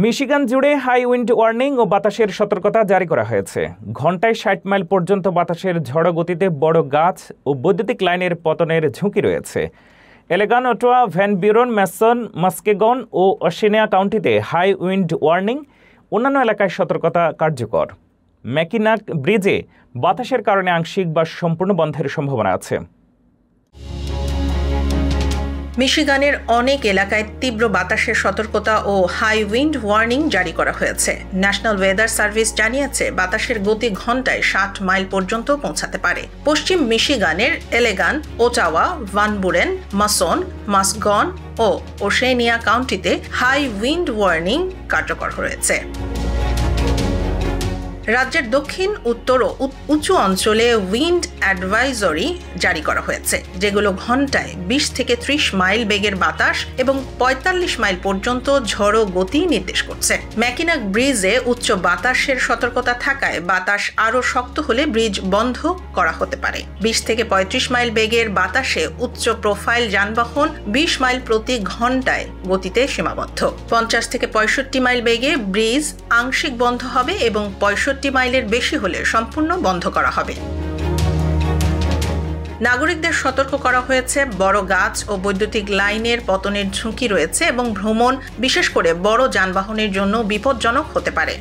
Michigan জুড়ে high wind warning ও বাতাসের সতর্কতা জারি করা হয়েছে। ঘন্টায় ৬০ মাইল পর্যন্ত বাতাসের ঝড়ো গতিতে বড় গাছ ও বৈদ্যুতিক লাইনের পতনের ঝুঁকি রয়েছে। এলেগান, অটোয়া, ভ্যান বিউরন, ম্যাসন, মাস্কেগন ও অশিনিয়া কাউন্টিতে হাই উইন্ড ওয়ার্নিং, অন্যান্য এলাকায় সতর্কতা কার্যকর। ম্যাকিনাক ব্রিজে বাতাসের কারণে আংশিক বা সম্পূর্ণ বন্ধের সম্ভাবনা আছে। মিশিগানের অনেক এলাকায় তীব্র বাতাসের সতর্কতা ও হাই উইন্ড ওয়ার্নিং জারি করা হয়েছে। ন্যাশনাল ওয়েদার সার্ভিস জানিয়েছে বাতাসের গতি ঘন্টায় ৬০ মাইল পর্যন্ত পৌঁছাতে পারে। পশ্চিম মিশিগানের এলেগান, ওটাওয়া, ভান বুরেন, মাসন, মাস্কগন ও ওশেনিয়া কাউন্টিতে হাই উইন্ড ওয়ার্নিং কার্যকর রয়েছে। রাজ্যের দক্ষিণ, উত্তর ও উঁচু অঞ্চলে উইন্ড অ্যাডভাইজরি জারি করা হয়েছে, যেগুলো ঘন্টায় ২০ থেকে ৩০ মাইল বেগের বাতাস এবং ৪৫ মাইল পর্যন্ত ঝড়ো গতি নির্দেশ করছে। ম্যাকিনাক ব্রিজে উচ্চ বাতাসের সতর্কতা থাকায় বাতাস আরও শক্ত হলে ব্রিজ বন্ধ করা হতে পারে। ২০ থেকে ৩৫ মাইল বেগের বাতাসে উচ্চ প্রোফাইল যানবাহন ২০ মাইল প্রতি ঘন্টায় গতিতে সীমাবদ্ধ। ৫০ থেকে ৬৫ মাইল বেগে ব্রিজ আংশিক বন্ধ হবে এবং ৬৫ মাইলের বেশি হলে সম্পূর্ণ বন্ধ করা হবে। নাগরিকদের সতর্ক করা হয়েছে বড় গাছ ও বৈদ্যুতিক লাইনের পতনের ঝুঁকি রয়েছে এবং ভ্রমণ, বিশেষ করে বড় যানবাহনের জন্য বিপজ্জনক হতে পারে।